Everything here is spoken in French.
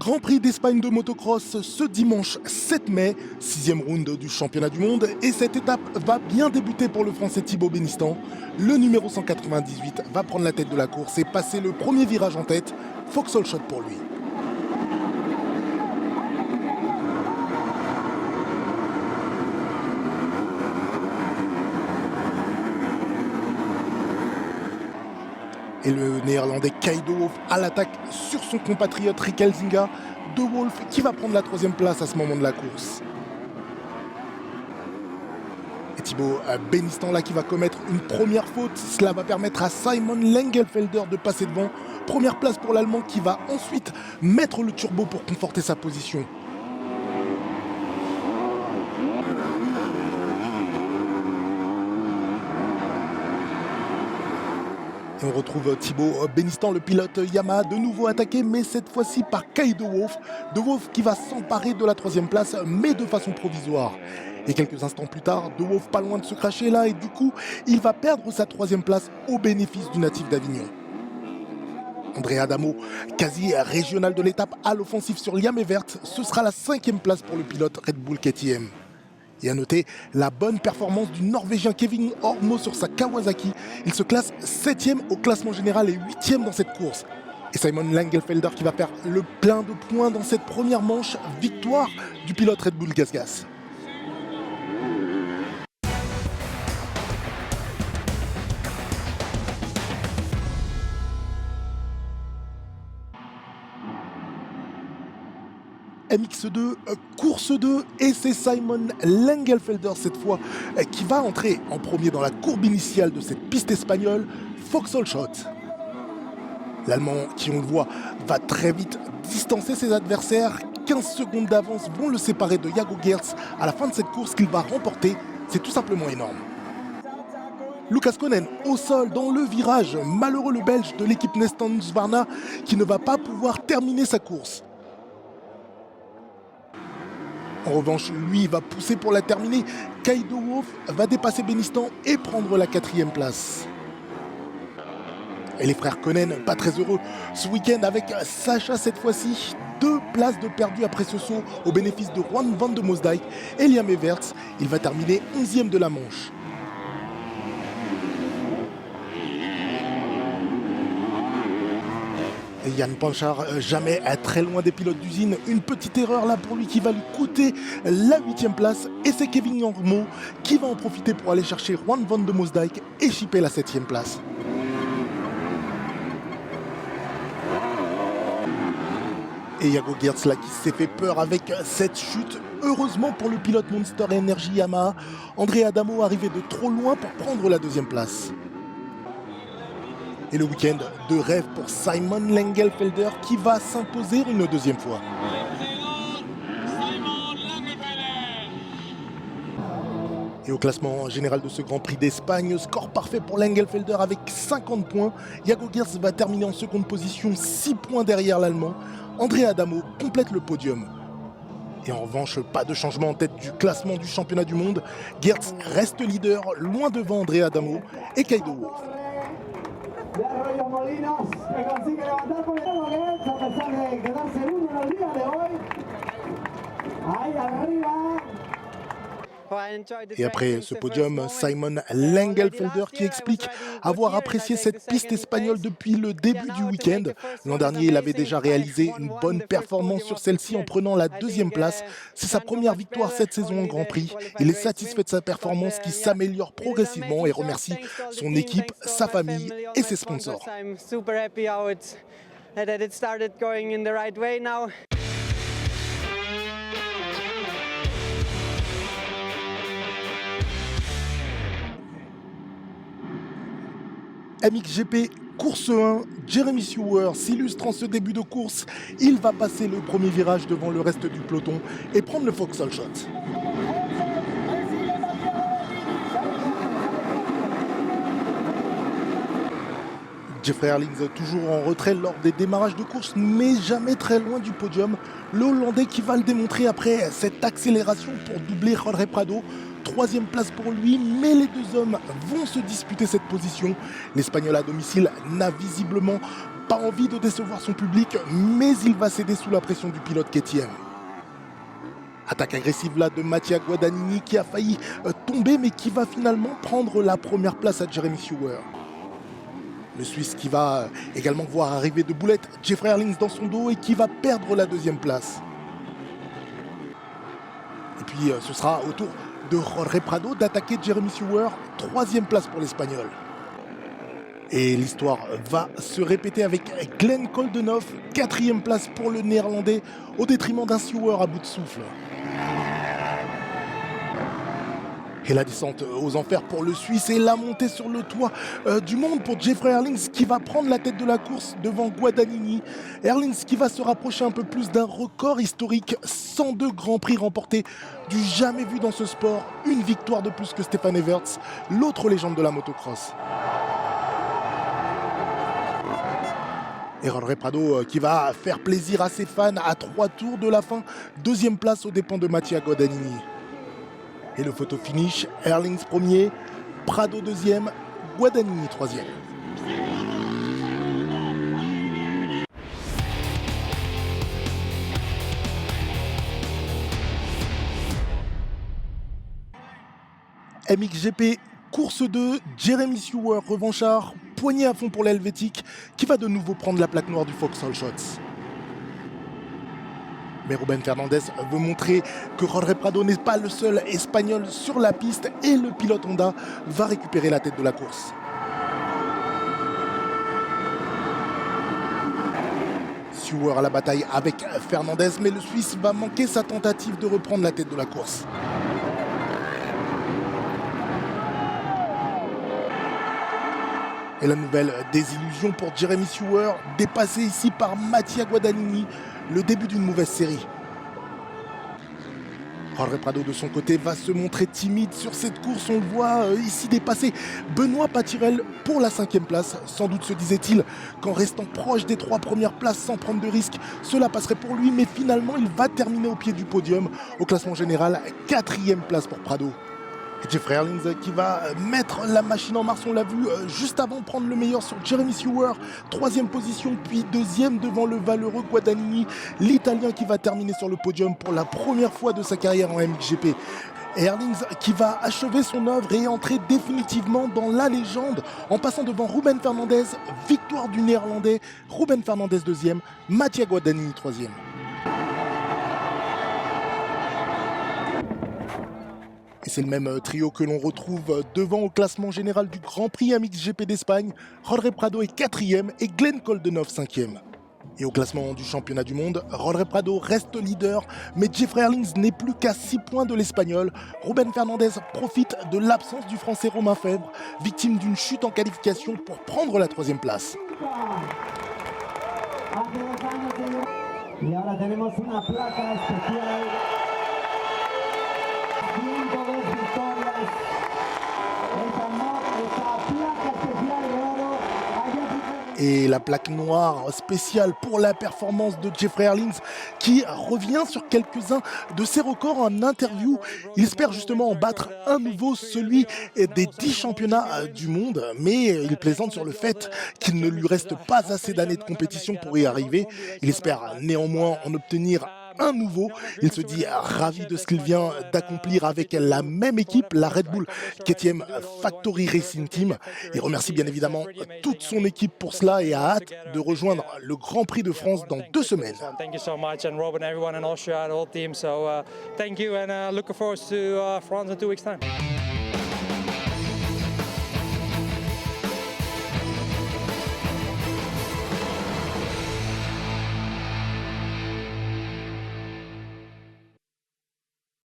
Grand Prix d'Espagne de motocross ce dimanche 7 mai, 6e round du championnat du monde. Et cette étape va bien débuter pour le Français Thibaut Bénistant. Le numéro 198 va prendre la tête de la course et passer le premier virage en tête. Vauxhall Shot pour lui. Et le néerlandais Kay De Wolf à l'attaque sur son compatriote Rick Elzinga. De Wolf qui va prendre la 3e place à ce moment de la course. Et Thibaut Bénistant là qui va commettre une première faute. Cela va permettre à Simon Lengelfelder de passer devant. Première place pour l'Allemand qui va ensuite mettre le turbo pour conforter sa position. Et on retrouve Thibaut Bénistant, le pilote Yamaha, de nouveau attaqué, mais cette fois-ci par Kay De Wolf. De Wolf qui va s'emparer de la 3e place, mais de façon provisoire. Et quelques instants plus tard, De Wolf pas loin de se cracher là, et du coup, il va perdre sa 3e place au bénéfice du natif d'Avignon. André Adamo, quasi régional de l'étape à l'offensive sur Liam Evert, ce sera la 5e place pour le pilote Red Bull KTM. Et à noter la bonne performance du Norvégien Kevin Hormo sur sa Kawasaki. Il se classe 7e au classement général et 8e dans cette course. Et Simon Lengelfelder qui va faire le plein de points dans cette première manche. Victoire du pilote Red Bull GasGas. MX2, course 2, et c'est Simon Lengelfelder cette fois qui va entrer en premier dans la courbe initiale de cette piste espagnole, Vauxhall Shot. L'Allemand, qui on le voit, va très vite distancer ses adversaires. 15 secondes d'avance vont le séparer de Jago Geerts à la fin de cette course qu'il va remporter. C'est tout simplement énorme. Lucas Konen au sol dans le virage. Malheureux le Belge de l'équipe Nestan Husqvarna qui ne va pas pouvoir terminer sa course. En revanche, lui va pousser pour la terminer. Kay De Wolf va dépasser Bénistant et prendre la 4e place. Et les frères Konen, pas très heureux ce week-end avec Sacha cette fois-ci. 2 places de perdu après ce saut au bénéfice de Juan van de Mosdijk et Liam Everts. Il va terminer 11e de la manche. Et Yann Panchard, jamais très loin des pilotes d'usine. Une petite erreur là pour lui qui va lui coûter la 8e place. Et c'est Kevin Hormo qui va en profiter pour aller chercher Juan van de Mosdijk et chipper la 7e place. Et Jago Geerts là qui s'est fait peur avec cette chute. Heureusement pour le pilote Monster Energy Yamaha, André Adamo arrivé de trop loin pour prendre la 2e place. Et le week-end de rêve pour Simon Lengelfelder qui va s'imposer une 2e fois. Et au classement général de ce Grand Prix d'Espagne, score parfait pour Lengelfelder avec 50 points. Jago Geerts va terminer en seconde position, 6 points derrière l'Allemand. André Adamo complète le podium. Et en revanche, pas de changement en tête du classement du championnat du monde. Geerts reste leader, loin devant André Adamo et Kay De Wolf. De Arroyo Molinos, que consigue levantar por el Geerts a pesar de quedar segundo en el día de hoy. Ahí arriba. Et après ce podium, Simon Lengelfelder qui explique avoir apprécié cette piste espagnole depuis le début du week-end. L'an dernier, il avait déjà réalisé une bonne performance sur celle-ci en prenant la 2e place. C'est sa première victoire cette saison en Grand Prix. Il est satisfait de sa performance qui s'améliore progressivement et remercie son équipe, sa famille et ses sponsors. MXGP course 1, Jeremy Sewer s'illustre en ce début de course. Il va passer le premier virage devant le reste du peloton et prendre le Vauxhall Shot. Jeffrey Herlings toujours en retrait lors des démarrages de course, mais jamais très loin du podium. Le Hollandais qui va le démontrer après cette accélération pour doubler Jorge Prado. 3e place pour lui, mais les 2 hommes vont se disputer cette position. L'Espagnol à domicile n'a visiblement pas envie de décevoir son public, mais il va céder sous la pression du pilote KTM. Attaque agressive là de Mattia Guadagnini qui a failli tomber mais qui va finalement prendre la première place à Jeremy Seewer. Le Suisse qui va également voir arriver de boulettes Jeffrey Herlings dans son dos et qui va perdre la deuxième place. Et puis ce sera au tour de Jorge Prado d'attaquer Jeremy Seewer, troisième place pour l'Espagnol. Et l'histoire va se répéter avec Glenn Koldenhoff, quatrième place pour le Néerlandais, au détriment d'un Seewer à bout de souffle. Et la descente aux enfers pour le Suisse et la montée sur le toit du monde pour Jeffrey Herlings qui va prendre la tête de la course devant Guadagnini. Herlings qui va se rapprocher un peu plus d'un record historique, 102 grands prix remportés, du jamais vu dans ce sport, une victoire de plus que Stefan Everts, l'autre légende de la motocross. Et Jorge Prado qui va faire plaisir à ses fans à 3 tours de la fin, deuxième place aux dépens de Mattia Guadagnini. Et le photo finish, Herlings premier, Prado deuxième, Guadagnini troisième. MXGP, course 2, Jeremy Seewer, revanchard, poigné à fond pour l'Helvétique, qui va de nouveau prendre la plaque noire du Vauxhall Shots. Mais Ruben Fernandez veut montrer que Jorge Prado n'est pas le seul Espagnol sur la piste et le pilote Honda va récupérer la tête de la course. Seewer à la bataille avec Fernandez, mais le Suisse va manquer sa tentative de reprendre la tête de la course. Et la nouvelle désillusion pour Jeremy Seewer, dépassé ici par Mattia Guadagnini, le début d'une mauvaise série. Jorge Prado de son côté va se montrer timide sur cette course, on le voit ici dépasser Benoît Paturel pour la 5e place. Sans doute se disait-il qu'en restant proche des 3 premières places sans prendre de risques, cela passerait pour lui, mais finalement il va terminer au pied du podium. Au classement général, 4e place pour Prado. Jeffrey Herlings qui va mettre la machine en marche, on l'a vu juste avant prendre le meilleur sur Jeremy Seewer, 3e position puis 2e devant le valeureux Guadagnini, l'Italien qui va terminer sur le podium pour la première fois de sa carrière en MXGP. Herlings qui va achever son œuvre et entrer définitivement dans la légende en passant devant Ruben Fernandez, victoire du Néerlandais, Ruben Fernandez 2e, Mattia Guadagnini 3e. Et c'est le même trio que l'on retrouve devant au classement général du Grand Prix MXGP d'Espagne. Jorge Prado est 4e et Glenn Koldenhoff 5e. Et au classement du championnat du monde, Jorge Prado reste leader, mais Jeffrey Herlings n'est plus qu'à 6 points de l'Espagnol. Ruben Fernandez profite de l'absence du Français Romain Febvre, victime d'une chute en qualification pour prendre la 3e place. Y ahora tenemos una placa especial. 102 victorias. Esta placa especial de oro. Et la plaque noire spéciale pour la performance de Jeffrey Herlings qui revient sur quelques-uns de ses records en interview. Il espère justement en battre un nouveau, celui des 10 championnats du monde, mais il plaisante sur le fait qu'il ne lui reste pas assez d'années de compétition pour y arriver. Il espère néanmoins en obtenir un nouveau. Il se dit ravi de ce qu'il vient d'accomplir avec la même équipe, la Red Bull KTM Factory Racing Team. Il remercie bien évidemment toute son équipe pour cela et a hâte de rejoindre le Grand Prix de France dans 2 semaines. Thank you so much, and Robin, everyone in Austria, the whole team. So thank you, and looking forward to France in 2 weeks' time.